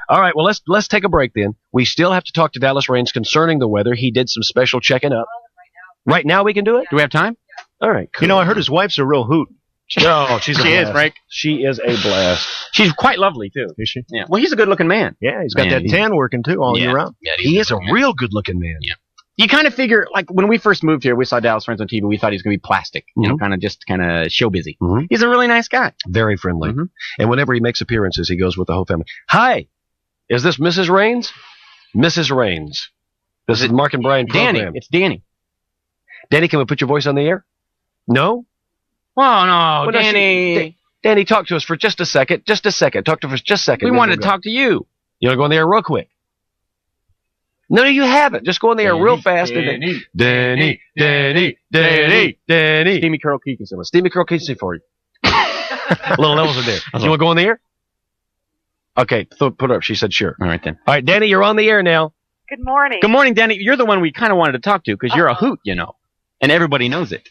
All right, well, let's take a break then. We still have to talk to Dallas Raines concerning the weather. He did some special checking up. Right now we can do it? Do we have time? All right, cool. You know, I heard his wife's a real hoot. Oh, she is, Frank. She is a blast. She's quite lovely, too. Is she? Yeah. Well, he's a good-looking man. Yeah, he's got that tan working, too, all year round. Yeah, he is a real good-looking man. Yeah. You kind of figure, like, when we first moved here, we saw Dallas Raines on TV, we thought he was going to be plastic, you know, kind of show busy. He's a really nice guy. Very friendly. And whenever he makes appearances, he goes with the whole family. Hi, is this Mrs. Raines? Mrs. Raines. This is Mark and Brian program. Danny. It's Danny. Danny, can we put your voice on the air? No? Oh, no, Well, Danny. Danny, talk to us for just a second. Just a second. Talk to us for just a second. We wanted to talk to you. You want to go on the air real quick? No, you haven't. Just go on the air real fast. Danny. Steamy Curl Kiki. Steamy Curl Kiki for you. Little levels are there. You want to go on the air? Okay, put it up. She said sure. All right, then. All right, Danny, you're on the air now. Good morning. Good morning, Danny. You're the one we kind of wanted to talk to because you're a hoot, you know, and everybody knows it.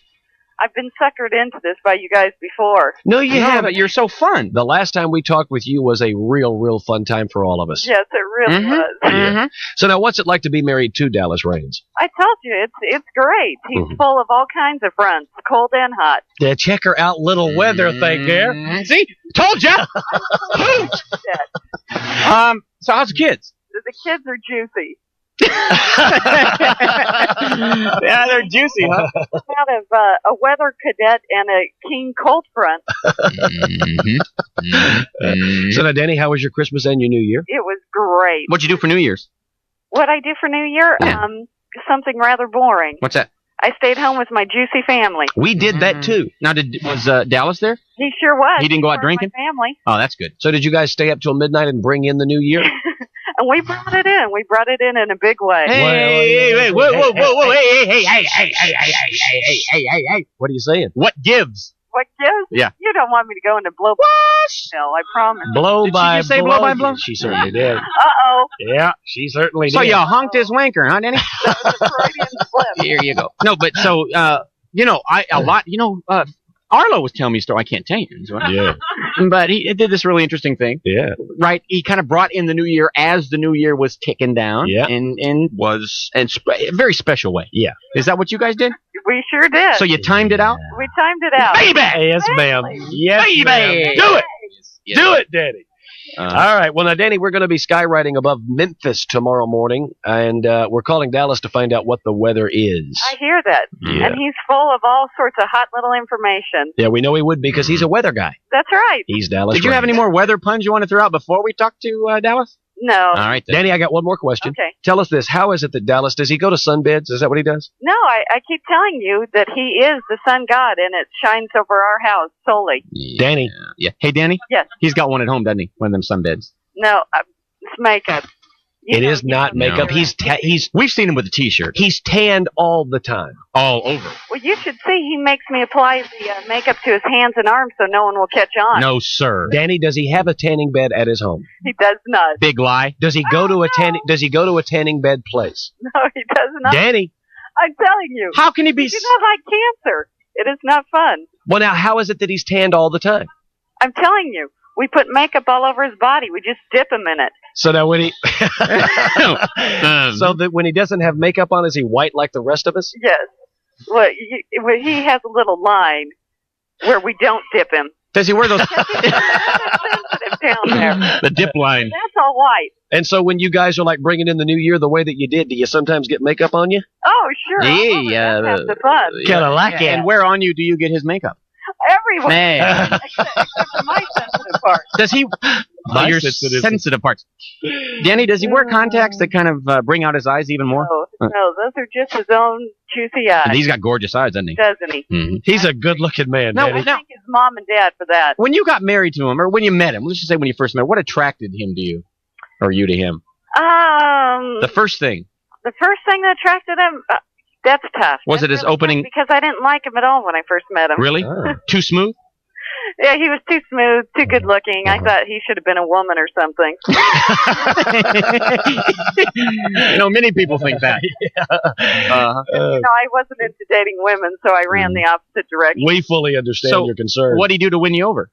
I've been suckered into this by you guys before. No, you haven't. You're so fun. The last time we talked with you was a real fun time for all of us. Yes, it really was. Yeah. So now, what's it like to be married to Dallas Raines? I told you, it's great. He's full of all kinds of friends, cold and hot. The checker out little weather thing there. See? Told ya! So how's the kids? The kids are juicy. Yeah, they're juicy, huh? Out of a weather cadet and a keen cold front. So now, Danny, how was your Christmas and your New Year? It was great. What'd you do for New Year's? What I do for New Year? Yeah. Something rather boring. What's that? I stayed home with my juicy family. We did that too. Now, was Dallas there? He sure was. He didn't go out Part of drinking? My family. Oh, that's good. So did you guys stay up till midnight and bring in the New Year? And we brought it in. We brought it in a big way. Hey, whoa, hey. What are you saying? What gives? What gives? Yeah. You don't want me to go into blow by blow, I promise. Blow Did by she just say blow by blow? She certainly did. Uh-oh. Yeah, she certainly did. So you honked his wanker, huh, Danny? Freudian slip. Here you go. No, but so, Arlo was telling me a story. I can't tell you. Yeah. But he did this really interesting thing. Yeah. Right? He kind of brought in the new year as the new year was ticking down. Yeah. And was a very special way. Yeah. Is that what you guys did? We sure did. So you timed it out? We timed it out. Baby! Yes, ma'am. Yes, Baby! ma'am. Do it! Do it, Danny. All right. Well, now, Danny, we're going to be skywriting above Memphis tomorrow morning, and we're calling Dallas to find out what the weather is. I hear that. Yeah. And he's full of all sorts of hot little information. Yeah, we know he would because he's a weather guy. That's right. He's Dallas. Did you have any more weather puns you want to throw out before we talk to Dallas? No. All right, then. Danny, I got one more question. Okay. Tell us this. How is it that Dallas, does he go to sunbeds? Is that what he does? No, I keep telling you that he is the sun god, and it shines over our house solely. Yeah. Danny. Yeah. Hey, Danny? Yes. He's got one at home, doesn't he? One of them sunbeds. No, it's makeup. It is not makeup. We've seen him with a T-shirt. He's tanned all the time. All over. Well, you should see he makes me apply the makeup to his hands and arms so no one will catch on. No, sir. Danny, does he have a tanning bed at his home? He does not. Big lie. Does he go to a tanning bed place? No, he does not. Danny. I'm telling you. How can he be? He does not like cancer. It is not fun. Well, now, how is it that he's tanned all the time? I'm telling you. We put makeup all over his body. We just dip him in it. So now when he, so that when he doesn't have makeup on, is he white like the rest of us? Yes. Well, he has a little line where we don't dip him. Does he wear those? Sensitive down there. The dip line. That's all white. And so when you guys are like bringing in the new year the way that you did, do you sometimes get makeup on you? Oh, sure. Yeah, That's the fun. Kinda like it. And where on you do you get his makeup? Everywhere. Man. Except for my sensitive part. Does he? Your sensitive parts. Danny, does he wear contacts that kind of bring out his eyes even more? No, those are just his own juicy eyes. And he's got gorgeous eyes, doesn't he? Doesn't he? Mm-hmm. He's a good-looking man, No, Danny. I thank his mom and dad for that. When you got married to him, or when you met him, let's just say when you first met him, what attracted him to you? Or you to him? The first thing. The first thing that attracted him, that's tough. Was it his opening? Because I didn't like him at all when I first met him. Really? Oh. Too smooth? Yeah, he was too smooth, too good looking. I thought he should have been a woman or something. Many people think that. I wasn't into dating women, so I ran the opposite direction. We fully understand your concern. What'd he do to win you over?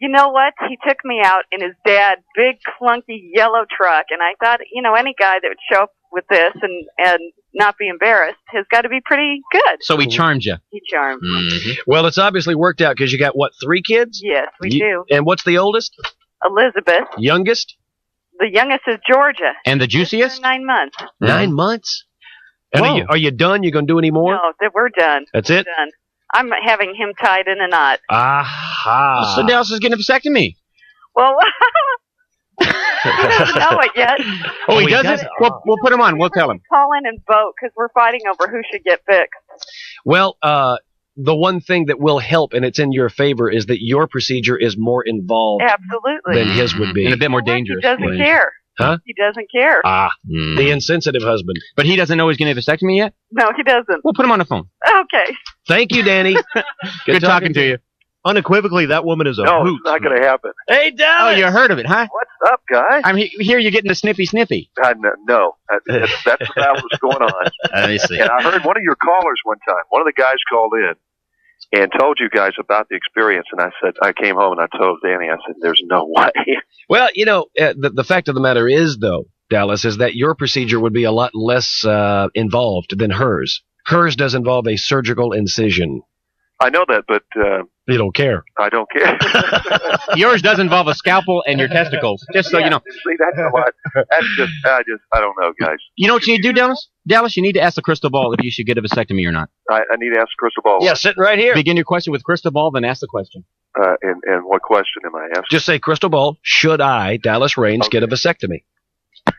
You know what? He took me out in his dad's big, clunky yellow truck, and I thought, any guy that would show up with this and not be embarrassed has got to be pretty good. So he charmed you. He charmed. Mm-hmm. Well, it's obviously worked out because you got, 3 kids? Yes, we do. And what's the oldest? Elizabeth. Youngest? The youngest is Georgia. And the juiciest? 9 months. 9 months? And are you done? You going to do any more? No, we're done. That's it? We're done. I'm having him tied in a knot. Aha. So Dallas is getting a vasectomy. Well, he doesn't know it yet. Oh, he doesn't? We'll put him on. We'll tell him. Call in and vote because we're fighting over who should get fixed. Well, the one thing that will help, and it's in your favor, is that your procedure is more involved Absolutely. than his would be. And a bit more dangerous. He doesn't care. Huh? He doesn't care. The insensitive husband. But he doesn't know he's getting a vasectomy yet? No, he doesn't. We'll put him on the phone. Okay. Thank you, Danny. Good talking to you. Unequivocally, that woman is a hoot. It's not going to happen. Hey, Dallas! Oh, you heard of it, huh? What's up, guys? I'm here you're getting the snippy. No, that's about what's going on. Let me see. And I heard one of your callers one time. One of the guys called in and told you guys about the experience. And I came home and I told Danny, I said, there's no way. Well, the fact of the matter is, though, Dallas, is that your procedure would be a lot less involved than hers. Hers does involve a surgical incision. I know that, but you don't care. I don't care. Yours does involve a scalpel and your testicles, just so you know. See, that's a lot. That's I don't know, guys. You know what you need to do, Dallas? Dallas, you need to ask the crystal ball if you should get a vasectomy or not. I need to ask the crystal ball. Yeah, sitting right here. Begin your question with crystal ball, then ask the question. And what question am I asking? Just say, crystal ball, should I, Dallas Raines, get a vasectomy?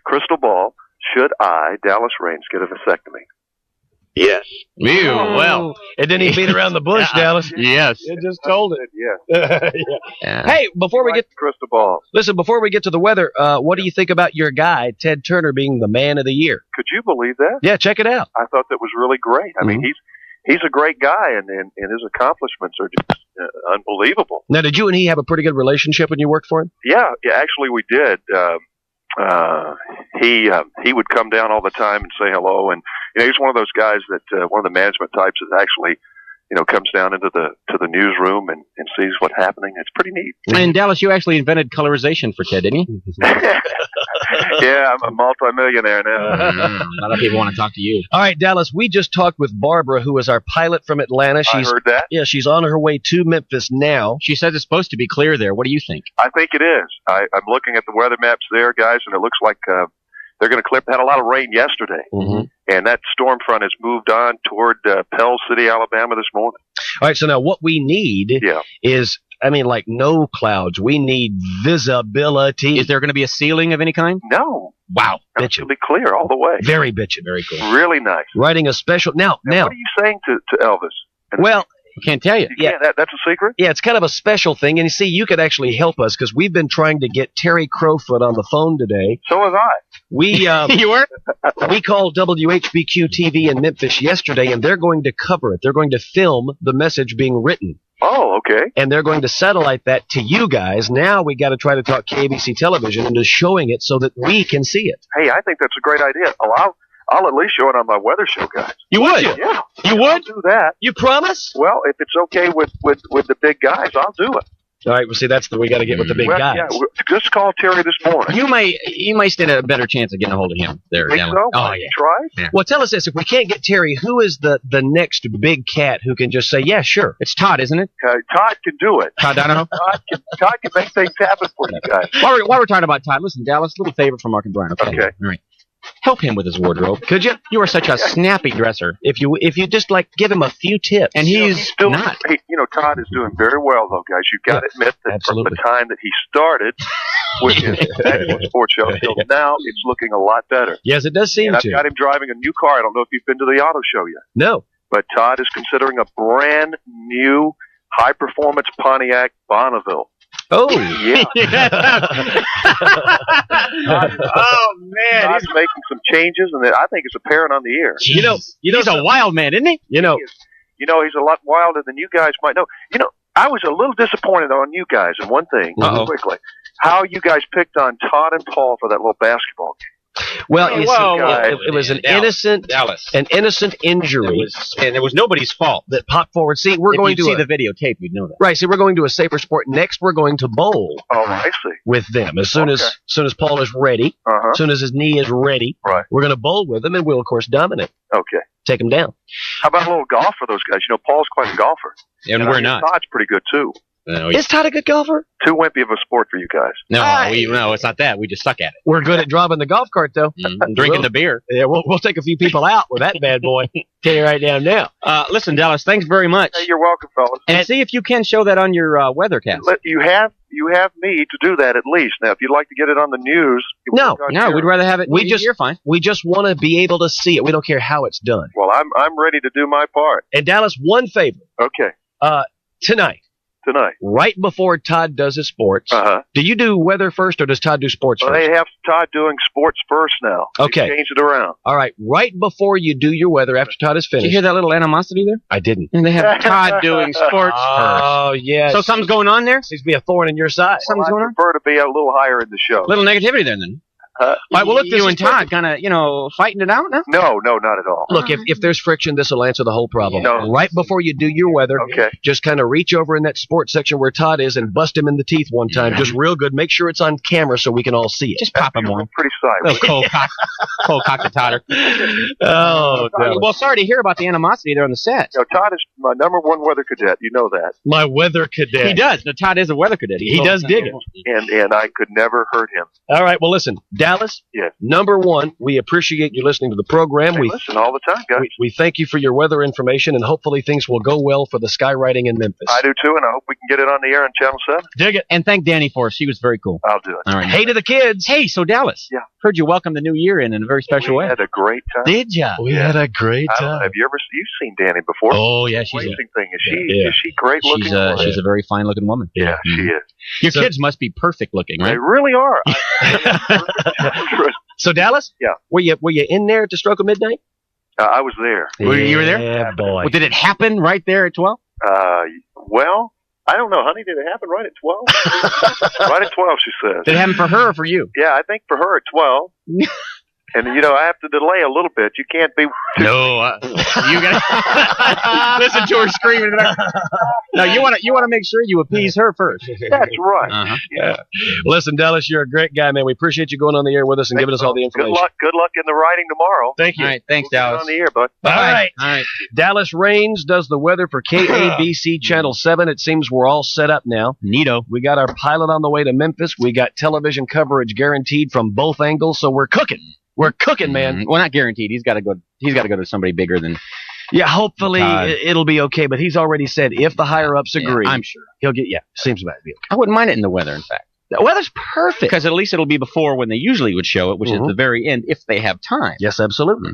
Crystal ball, should I, Dallas Raines, get a vasectomy? Yes. Ew, well. It didn't even beat around the bush, Dallas. Yes. It just told it. Yeah. Yeah. Hey, before we get crystal ball. Listen, before we get to the weather, what do you think about your guy, Ted Turner, being the man of the year? Could you believe that? Yeah, check it out. I thought that was really great. I mean, he's a great guy, and his accomplishments are just unbelievable. Now, did you and he have a pretty good relationship when you worked for him? Yeah, actually we did. He would come down all the time and say hello, and he's one of those guys that one of the management types that actually comes down into the newsroom and sees what's happening. It's pretty neat. And Dallas, you actually invented colorization for Ted, didn't you? Yeah, I'm a multimillionaire now. A lot of people want to talk to you. All right, Dallas, we just talked with Barbara, who is our pilot from Atlanta. I heard that. Yeah, she's on her way to Memphis now. She says it's supposed to be clear there. What do you think? I think it is. I'm looking at the weather maps there, guys, and it looks like they're going to clear. Had a lot of rain yesterday, and that storm front has moved on toward Pell City, Alabama this morning. All right, so now what we need is, like no clouds. We need visibility. Is there going to be a ceiling of any kind? No. Wow. Absolutely clear all the way. Very bitchin'. Very cool. Really nice. Writing a special... Now, what are you saying to Elvis? Well... I can't tell you. Yeah, that's a secret? Yeah, it's kind of a special thing. And you see, you could actually help us because we've been trying to get Terry Crowfoot on the phone today. So have I. You were? We called WHBQ TV in Memphis yesterday, and they're going to cover it. They're going to film the message being written. Oh, okay. And they're going to satellite that to you guys. Now we got to try to talk KBC television into showing it so that we can see it. Hey, I think that's a great idea. I'll at least show it on my weather show, guys. You would? Yeah. You would? I'll do that. You promise? Well, if it's okay with the big guys, I'll do it. All right, well, see, that's we got to get with the big guys. Yeah, just call Terry this morning. You may stand a better chance of getting a hold of him there. Think so? Oh, yeah. Try? Yeah. Well, tell us this. If we can't get Terry, who is the next big cat who can just say, yeah, sure? It's Todd, isn't it? Todd can do it. Todd Donahoe? Todd can make things happen for you guys. While we're talking about Todd, listen, Dallas, little favor from Mark and Brian. Okay. All right. Help him with his wardrobe, could you? You are such a snappy dresser. If you just give him a few tips, and he's still not. Todd is doing very well though, guys. You've got to admit that from the time that he started with his national sports show till now, it's looking a lot better. Yes, it does seem and to. I've got him driving a new car. I don't know if you've been to the auto show yet. No. But Todd is considering a brand new high performance Pontiac Bonneville. Oh yeah! Oh man, he's making some changes, and I think it's apparent on the air. Jeez. He's a wild man, isn't he? He's a lot wilder than you guys might know. I was a little disappointed on you guys in one thing. Quickly, how you guys picked on Todd and Paul for that little basketball game. Well, you Whoa, see, it was an Dallas. innocent injury And it was nobody's fault. that popped forward. See, we're going to see the videotape, you'd know that. right. See, we're going to a safer sport next. We're going to bowl Oh, I see. with them as soon as Paul is ready. Uh-huh. As soon as his knee is ready, Right. we're going to bowl with him, and we'll of course dominate, Okay. take him down. How about a little golf for those guys? You know, Paul's quite a golfer. And I we're hear not. Todd's pretty good, too. No, Is Todd a good golfer? Too wimpy of a sport for you guys. no, it's not that. We just suck at it. We're good at driving the golf cart, though. Drinking the beer. Yeah, we'll take a few people out with that bad boy. Tell you right down now. Listen, Dallas, thanks very much. Hey, you're welcome, fellas. And see if you can show that on your weathercast. You have me to do that at least. Now, if you'd like to get it on the news, No, we'd rather have it. You're fine. We just want to be able to see it. We don't care how it's done. Well, I'm ready to do my part. And Dallas, one favor. Okay. Tonight, right before Todd does his sports, do you do weather first or does Todd do sports Well, first? they have Todd doing sports first now. Okay. They changed it around. All right, right before you do your weather after Todd is Did finished. you hear that little animosity there? I didn't. And they have Todd doing sports Oh, yes. first. So something's going on there? Seems to be a thorn in your side. Something's going I on? prefer to be a little higher in the show. Little negativity there, then. Huh? All right, well, look, this you is and Todd kind of, fighting it out now? No, not at all. Look, if there's friction, this will answer the whole problem. No. Right before you do your weather, Okay. just kind of reach over in that sports section where Todd is and bust him in the teeth one time. Just real good. Make sure it's on camera so we can all see it. Just pop him one. Pretty silent. Little cold cock to Totter. Oh, Well, sorry to hear about the animosity there on the set. You know, Todd is my number one weather cadet. You know that. my weather cadet. He does. Now, Todd is a weather cadet. He does dig it. And I could never hurt him. All right. Well, listen, Dallas. Yes. Number one, we appreciate you listening to the program. Hey, listen all the time, guys. We thank you for your weather information, and hopefully things will go well for the skywriting in Memphis. I do too, and I hope we can get it on the air on Channel 7. Dig it. And thank Dani for us. She was very cool. I'll do it. All right. Hey to the kids. Hey, so Dallas. Yeah. Heard you welcome the new year in a very special We way. had a great time. Did ya? We had a great I don't know, time. have you seen Dani before? Oh, yeah, she's Amazing thing. Is she Yeah. great looking? She's a very fine looking woman. Yeah, she is. Your So- kids must be perfect looking, right? They really are. So, Dallas? Yeah. Were you in there at the stroke of midnight? I was there. You were there? Yeah, boy. Well, did it happen right there at 12? Well, I don't know, honey. Did it happen right at 12? Right at 12, she says. Did it happen for her or for you? Yeah, I think for her at 12. And, I have to delay a little bit. You can't be too... No, you got listen to her screaming. No, you want to make sure you appease her first. That's right. Uh-huh. Yeah. Listen, Dallas, you're a great guy, man. We appreciate you going on the air with us and giving us all the information. Good luck in the writing tomorrow. Thank you. All right, thanks, We'll get Dallas. on the air, bud. All right. All right. Dallas Raines does the weather for KABC Channel 7. It seems we're all set up now. Neato. We got our pilot on the way to Memphis. We got television coverage guaranteed from both angles, so we're cooking. We're cooking, man. Well, not guaranteed. He's got to go to somebody bigger than. Yeah, hopefully Todd. it'll be okay, but he's already said if the higher-ups agree, I'm sure. he'll get, seems about to be okay. I wouldn't mind it in the weather, in fact. The weather's perfect. Because at least it'll be before when they usually would show it, which is the very end, if they have time. Yes, absolutely.